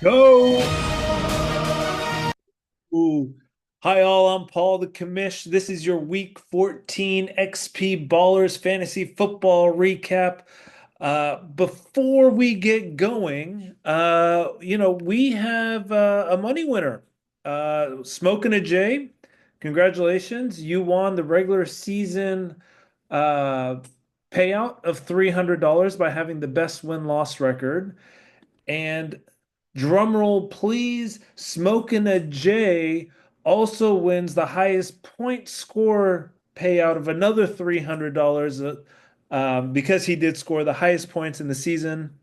Go. Ooh. Hi, all. I'm Paul the Commish. This is your Week 14 XP Ballers Fantasy Football recap. Before we get going, we have a money winner. Smoking a J. Congratulations. You won the regular season uh, payout of $300 by having the best win-loss record. And drum roll, please. Smoking a J also wins the highest point score payout of another $300 because he did score the highest points in the season.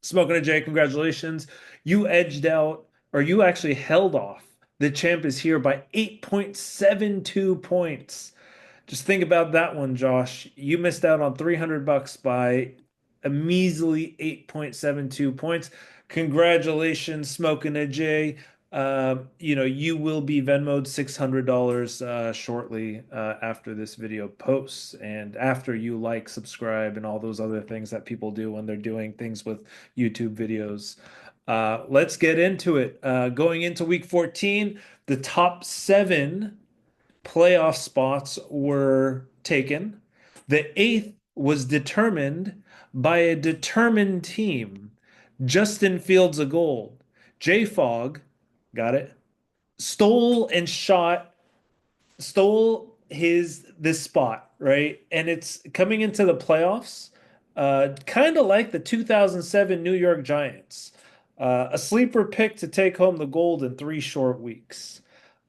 Smoking a J, congratulations. You edged out, or you actually held off the champ is here by 8.72 points. Just think about that one, Josh. You missed out on $300 by a measly 8.72 points. Congratulations, Smoking a J. You will be Venmoed $600 shortly after this video posts and after you like, subscribe, and all those other things that people do when they're doing things with YouTube videos. Let's get into it. Going into week 14, the top seven playoff spots were taken. The eighth was determined by a determined team. Justin Fields a gold. J Fog, got it, stole and shot, stole his this spot, right? And it's coming into the playoffs, kind of like the 2007 New York Giants. A sleeper pick to take home the gold in 3 short weeks.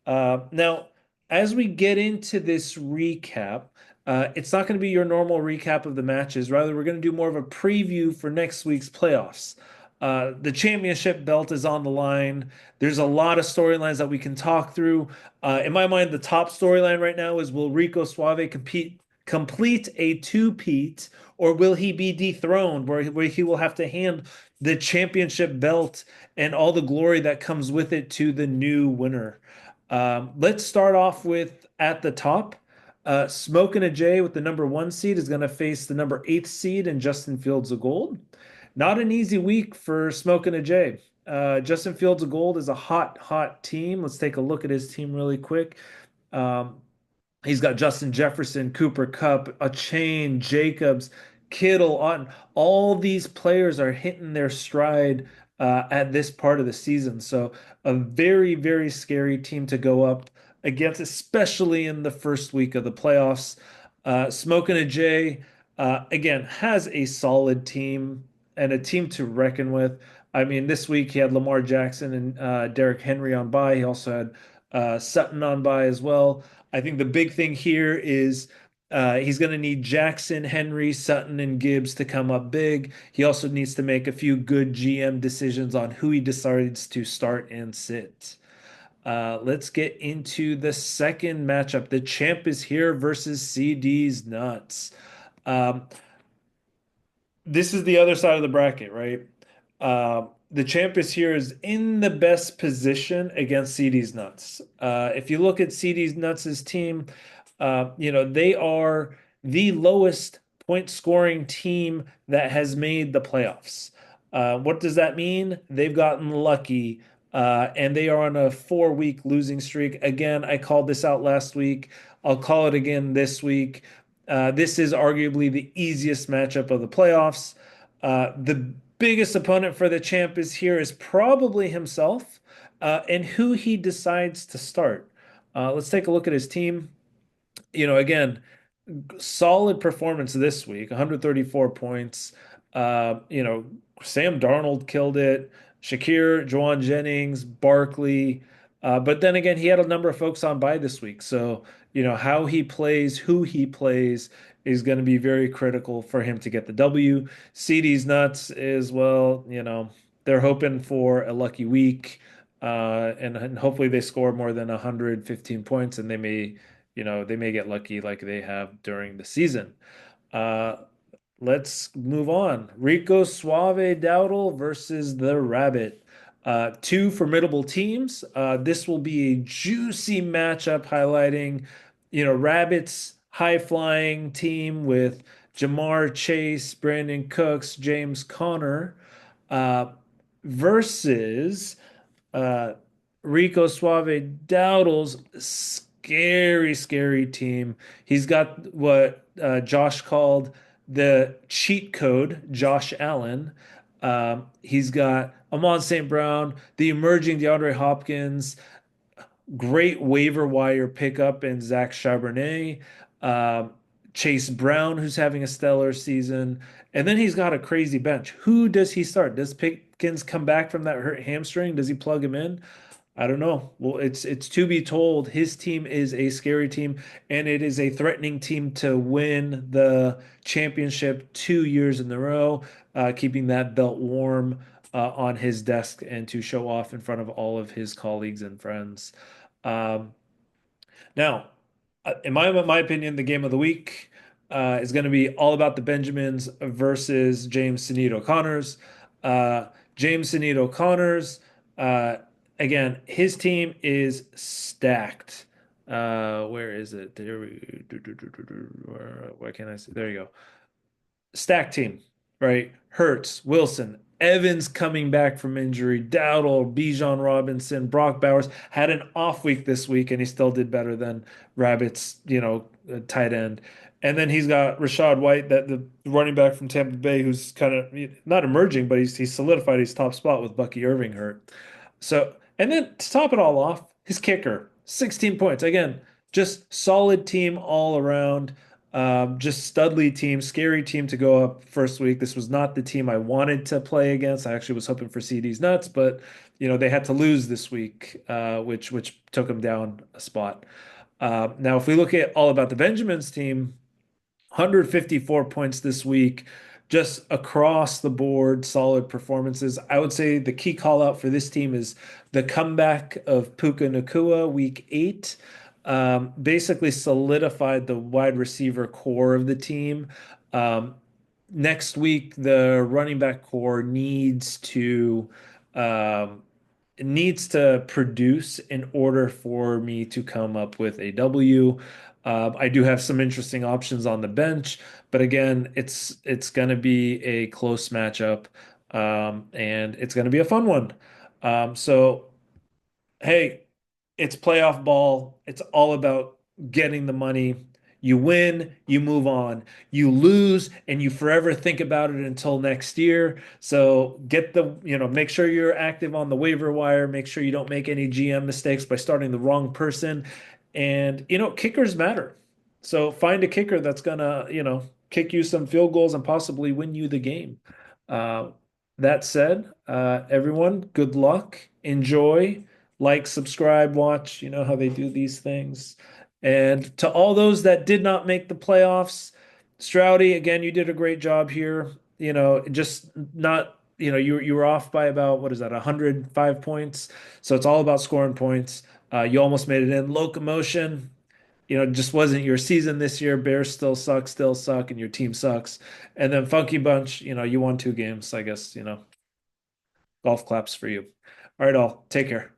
Now, as we get into this recap, it's not going to be your normal recap of the matches. Rather, we're going to do more of a preview for next week's playoffs. The championship belt is on the line. There's a lot of storylines that we can talk through. In my mind, the top storyline right now is will Rico Suave complete a two-peat, or will he be dethroned, where he will have to hand the championship belt and all the glory that comes with it to the new winner? Let's start off with at the top. Smoking a J with the number one seed is going to face the number eighth seed and Justin Fields of Gold. Not an easy week for Smoking a J. Justin Fields of Gold is a hot, hot team. Let's take a look at his team really quick. Um, he's got Justin Jefferson, Cooper Kupp, a chain, Jacobs, Kittle. On all these players are hitting their stride at this part of the season. So a very, very scary team to go up against, especially in the first week of the playoffs. Smoking a J, again, has a solid team and a team to reckon with. I mean, this week he had Lamar Jackson and Derrick Henry on bye. He also had Sutton on bye as well. I think the big thing here is he's going to need Jackson, Henry, Sutton, and Gibbs to come up big. He also needs to make a few good GM decisions on who he decides to start and sit. Let's get into the second matchup. The champ is here versus CD's nuts. Um, this is the other side of the bracket, right? The champ is here is in the best position against CD's nuts. If you look at CD's nuts' team, they are the lowest point scoring team that has made the playoffs. What does that mean? They've gotten lucky, and they are on a 4 week losing streak. Again, I called this out last week. I'll call it again this week. This is arguably the easiest matchup of the playoffs. The biggest opponent for the champ is here is probably himself, and who he decides to start. Let's take a look at his team. Again, solid performance this week, 134 points. Sam Darnold killed it. Shakir, Juwan Jennings, Barkley. But then again, he had a number of folks on by this week. So, how he plays, who he plays is going to be very critical for him to get the W. CD's nuts is, well, they're hoping for a lucky week. And hopefully they score more than 115 points and they may get lucky like they have during the season. Uh, let's move on. Rico Suave Dowdle versus the Rabbit. Two formidable teams. This will be a juicy matchup highlighting, Rabbit's high flying team with Jamar Chase, Brandon Cooks, James Conner. Uh, versus uh, Rico Suave Dowdle's scary, scary team. He's got what Josh called the cheat code, Josh Allen. He's got Amon St. Brown, the emerging DeAndre Hopkins, great waiver wire pickup in Zach Charbonnet, um, Chase Brown, who's having a stellar season, and then he's got a crazy bench. Who does he start? Does Pickens come back from that hurt hamstring? Does he plug him in? I don't know. Well, it's to be told. His team is a scary team, and it is a threatening team to win the championship 2 years in a row, keeping that belt warm on his desk and to show off in front of all of his colleagues and friends. Um, Now, in my opinion, the game of the week is going to be all about the Benjamins versus James Snead O'Connors. Uh, James Snead O'Connors, uh, again, his team is stacked. Where is it? There we, why can't I see? There you go. Stack team, right? Hurts, Wilson, Evans coming back from injury, Dowdle, Bijan Robinson, Brock Bowers had an off week this week, and he still did better than Rabbit's, tight end. And then he's got Rashad White, that the running back from Tampa Bay, who's kind of not emerging, but he's solidified his top spot with Bucky Irving hurt. So, and then to top it all off, his kicker, 16 points. Again, just solid team all around. Just Studley team, scary team to go up first week. This was not the team I wanted to play against. I actually was hoping for CD's nuts, but they had to lose this week, which took them down a spot. Now, if we look at all about the Benjamins team, 154 points this week, just across the board, solid performances. I would say the key call out for this team is the comeback of Puka Nacua week 8. Basically solidified the wide receiver core of the team. Um, Next week, the running back core um, needs to produce in order for me to come up with a W. I do have some interesting options on the bench, but again, it's going to be a close matchup, and it's going to be a fun one. So hey, it's playoff ball. It's all about getting the money. You win, you move on. You lose, and you forever think about it until next year. So make sure you're active on the waiver wire. Make sure you don't make any GM mistakes by starting the wrong person. And, kickers matter. So find a kicker that's gonna, kick you some field goals and possibly win you the game. Uh, that said, everyone, good luck. Enjoy. Like, subscribe, watch. You know how they do these things. And to all those that did not make the playoffs, Stroudy, again, you did a great job here. Just not, you were off by about, what is that, 105 points. So it's all about scoring points. You almost made it in. Locomotion, just wasn't your season this year. Bears still suck, and your team sucks. And then Funky Bunch, you won 2 games. I guess, golf claps for you. All right, all. Take care.